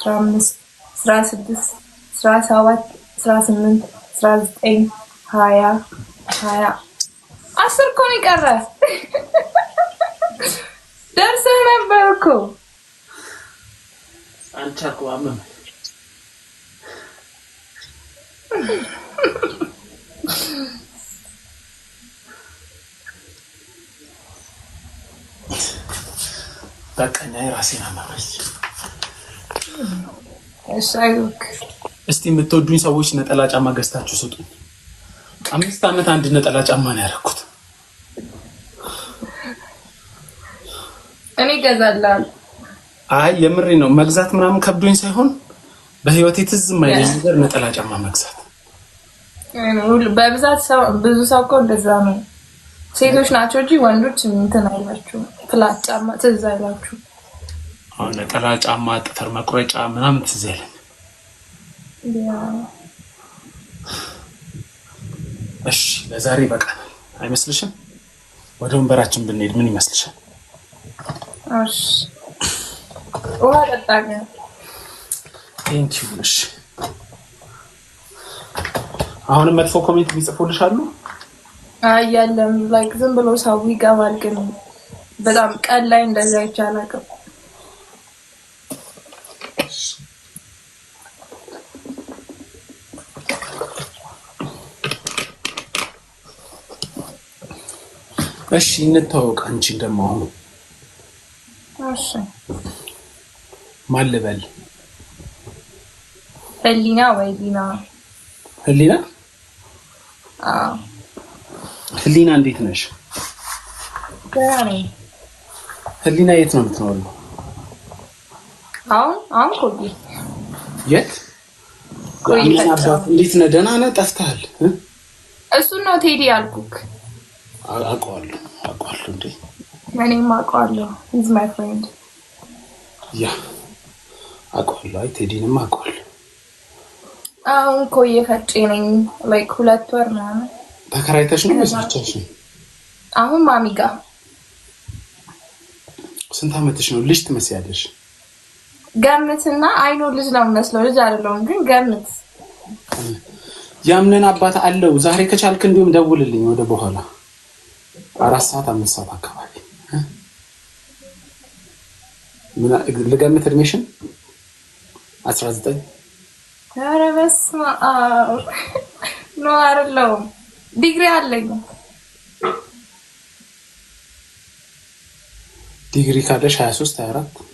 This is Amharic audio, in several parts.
15 16 17 18 19 20 20 10 እኮ ነው የቀረ ደርሰህ ነበር እኮ አንቺ አቋም በቃኛ የራሴን አማራጭ እሻይክ እስቲ የምትወዱኝ ሰዎች ነጠላ ጫማ ገዝታችሁ ስጡ 5 አመት አንድ ነጠላ ጫማ ነው ያደረኩት እኔ ገዛላል አይ የምሬ ነው መግዛት ምናምን ከብዶኝ ሳይሆን በህይወቴ ትዝ የማይለኝ ነገር ነጠላ ጫማ መግዛት በብዛት ሰው ብዙ ሰው እኮ እንደዛ ነው ሴቶች ናቸው እንጂ ወንዶች እንትን አይላችሁ ፍላት ጫማ ትዝ አይላችሁ አሁን ነጠላ ጫማ ጥፍር መቁረጫ ምናምን ትዝ አይለኝ እሺ ለዛሬ በቃ አይመስልሽም ወደ ወንበራችን ብንሄድ ምን ይመስልሻል እሺ ውሃ ጠጣኝ ቴንኪው እሺ አሁን መጥፎ ኮሜንት ቢጽፉልሽ አሉ አያለም ላይክ ዝም ብሎ ሰው ይገባል ግን በጣም ቀን ላይ እንደዛ ይቻላል እሺ እንተዋወቅ አንቺ ደግሞ አሁን እሺ ማን ልበል ህሊና ወይ ሊና ህሊና ህሊና እንዴት ነሽ ጋሪ ህሊና የት ነው የምትኖሪው አሁን ኮዲ የት እንዴት ነህ ደህና ነህ ጠፍተሃል እሱ ነው ቴዲ ያልኩክ አውቀዋለሁ እንዴ እኔም አውቀዋለሁ he's my friend ያ አውቀዋለሁ አይ ቴዲንም አውቀዋለሁ አሁን ኮዬ ፈጬ ነኝ ላይክ 2 ወር ምናምን ተከራይተሽ ነው ወይስ አሁን ማሚ ጋር ስንት አመትሽ ነው ልጅ ትመስያለሽ ገምትና አይኖ ልጅ ነው መስለው ልጅ አይደለም ግን ገምት ያምነን አባት አለው ዛሬ ከቻልክ እንዲሁም ደውልልኝ ወደ በኋላ 4 ሰዓት 5 ሰዓት አካባቢ ምን ልገምት እድሜሽን 19 ኧረ በስመ አብ ነው አይደለም ዲግሪ አለኝ ዲግሪ ካለሽ 23 24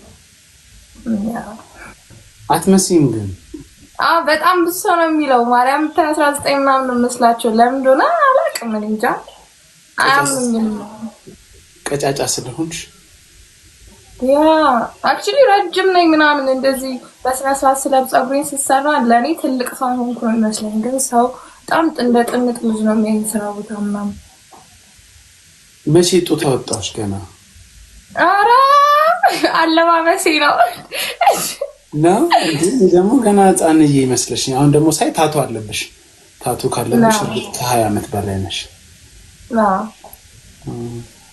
አትመስይም ግን በጣም ብዙ ሰው ነው የሚለው ማርያም 19 ምናምን መስላችሁ ለምን እንደሆነ አላውቅም እንጃ አያምኝም ቀጫጫ ስለሆንሽ ያ አክቹሊ ረጅም ነኝ ምናምን እንደዚህ በስነ ስርዓት ስለብስ ፀጉሬን ሲሰራ ለኔ ትልቅ ሰው ሆንኩ ነው የሚመስለኝ ግን ሰው በጣም እንደ ጥንት ልጅ ነው የሚያስራው ምናምን መቼ ጡት አወጣሽ ገና ኧረ አለማመሴ ነው ደግሞ ገና ህፃንዬ ይመስልሽ አሁን ደግሞ ሳይ ታቱ አለብሽ ታቱ ካለብሽ ከ20 አመት በላይ ነሽ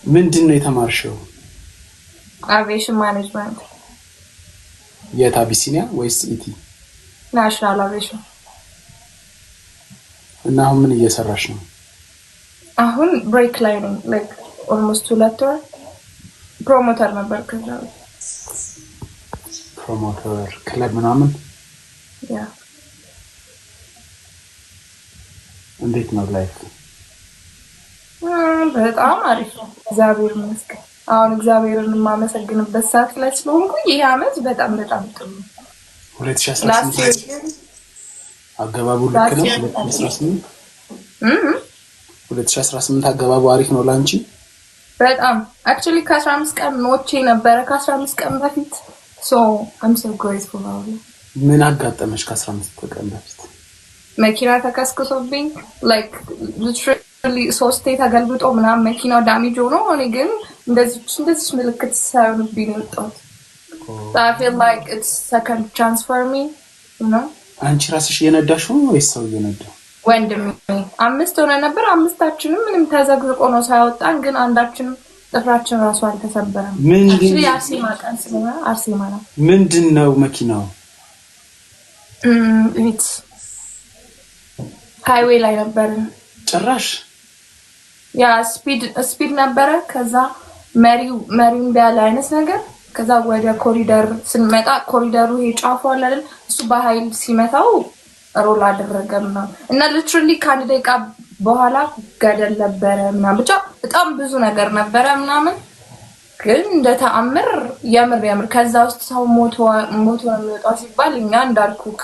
ምንድነው የተማርሽው አቪዬሽን ማኔጅመንት የት አቢሲኒያ ወይስ ኢቲ ናሽናል አቪዬሽን እና አሁን ምን እየሰራሽ ነው አሁን ብሬክ ላይ ነኝ ላይክ ኦልሞስት 2 ወር ፕሮሞተር ነበር ከዛ ፕሮሞተር ክለብ ምናምን ያ እንዴት ነው ላይፍ በጣም አሪፍ ነው እግዚአብሔር ይመስገን አሁን እግዚአብሔርን ማመሰግንበት ሰዓት ላይ ስለሆንኩ ይሄ አመት በጣም ጥሩ 2018 አገባቡ ልክ ነው 2018 አገባቡ አሪፍ ነው ላንቺ በጣም አክቹሊ ከ15 ቀን ሞቼ ነበር ከ15 ቀን በፊት so I'm so grateful for it ምን አጋጠመሽ ከ15 ቀን በፊት መኪና ተከስክሶብኝ like literally ሶስቴ ተገልብጦ ምናምን መኪናው ዳሜጅ ሆኖ እኔ ግን እንደዚህ ምልክት ሳይሆንብኝ ነው የወጣሁት I feel like it's second chance for me you know አንቺ ራስሽ እየነዳሽ ነው ወይስ ሰው እየነዳ ወንድሜ 5 ሆነ ነበር አምስታችንም ምንም ተዘግዝቆ ነው ሳይወጣን ግን አንዳችንም ጥፍራችን ራሱ አልተሰበረም ምንድነው አርሴማ ቀን ስለሆነ አርሴማ ነው ምንድነው መኪናው ቪትስ ሃይዌይ ላይ ነበርን። ጭራሽ ያ ስፒድ ነበረ። ከዛ መሪው ቢያለ አይነት ነገር። ከዛ ወደ ኮሪደር ስንመጣ ኮሪደሩ ይሄ ጫፉ አለ አይደል? እሱ በኃይል ሲመታው ሮል አደረገ ምናምን እና ሊትራሊ ከአንድ ደቂቃ በኋላ ገደል ነበረ ምናምን ብቻ በጣም ብዙ ነገር ነበረ ምናምን። ግን እንደ ተአምር የምር ከዛ ውስጥ ሰው ሞቶ የሚወጣው ሲባል እኛ እንዳልኩክ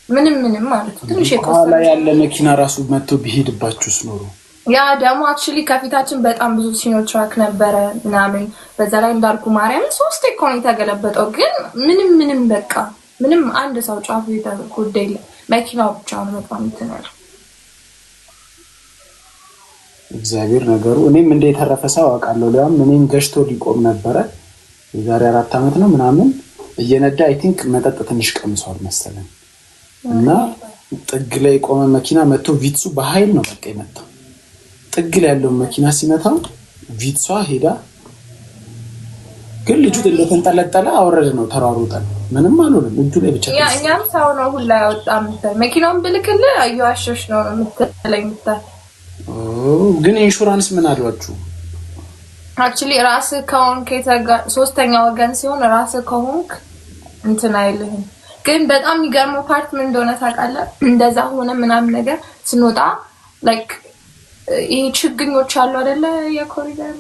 ምንም ማለት ትንሽ የቆሰለ ያለ መኪና ራሱ መጥቶ ቢሄድባችሁስ ኖሮ ያ ደግሞ አክቹሊ ከፊታችን በጣም ብዙ ሲኖትራክ ነበረ ምናምን። በዛ ላይ እንዳልኩ ማርያም 3 እኮ ነው የተገለበጠው። ግን ምንም በቃ ምንም አንድ ሰው ጫፉ የተጎደለ መኪናው ብቻ ነው በጣም እንትናል። እግዚአብሔር ነገሩ እኔም እንደ የተረፈ ሰው አውቃለሁ። ሊያም እኔም ገሽቶ ሊቆም ነበረ የዛሬ 4 ዓመት ነው ምናምን እየነዳ አይ ቲንክ መጠጥ ትንሽ ቀምሷል መሰለኝ እና ጥግ ላይ የቆመ መኪና መጥቶ ቪትሱ በኃይል ነው በቃ የመታው። ጥግ ላይ ያለው መኪና ሲመታው ቪትሷ ሄዳ ግን ልጁ እንደተንጠለጠለ አወረደ ነው ተራሮጠን ምንም አልሆነም። እጁ ላይ ብቻ እኛም ሰው ነው ሁላ ያወጣም መኪናውን ብልክልህ አየዋሸሽ ነው የምትለኝ ምታይ። ግን ኢንሹራንስ ምን አሏችሁ? አክቹሊ ራስህ ከሆንክ ሶስተኛ ወገን ሲሆን ራስህ ከሆንክ እንትን አይልህም። ግን በጣም የሚገርመው ፓርት ምን እንደሆነ ታውቃለህ? እንደዛ ሆነ ምናምን ነገር ስንወጣ ላይክ ይሄ ችግኞች አሉ አይደለ? የኮሪደር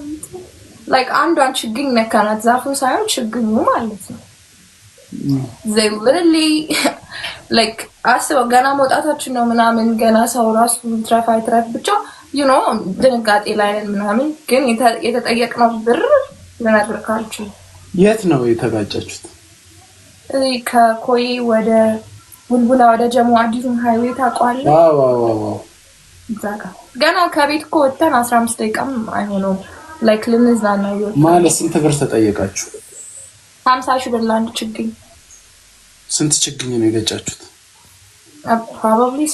ላይክ አንዷን ችግኝ ነካናት። ዛፉን ሳይሆን ችግኙ ማለት ነው። they literally like አስበው ገና መውጣታችን ነው ምናምን ገና ሰው ራሱ ትራፍ ብቻ ድንጋጤ ላይ ነን ምናምን። ግን የተጠየቅነው ብር ልነግርህ አልችልም። የት ነው የተጋጫችሁት? እዚህ ከኮይ ወደ ቡልቡላ ወደ ጀሞ አዲሱን ሃይዌይ ታውቀዋለህ? ዋው እዛ ጋር ገና ከቤት እኮ ወጥተን 15 ደቂቃም አይሆነውም። ላይክ ልንዝናና ይወጣ ማለት ስንት ብር ተጠየቃችሁ? 50,000 ብር ለአንድ ችግኝ። ስንት ችግኝ ነው የገጫችሁት? probably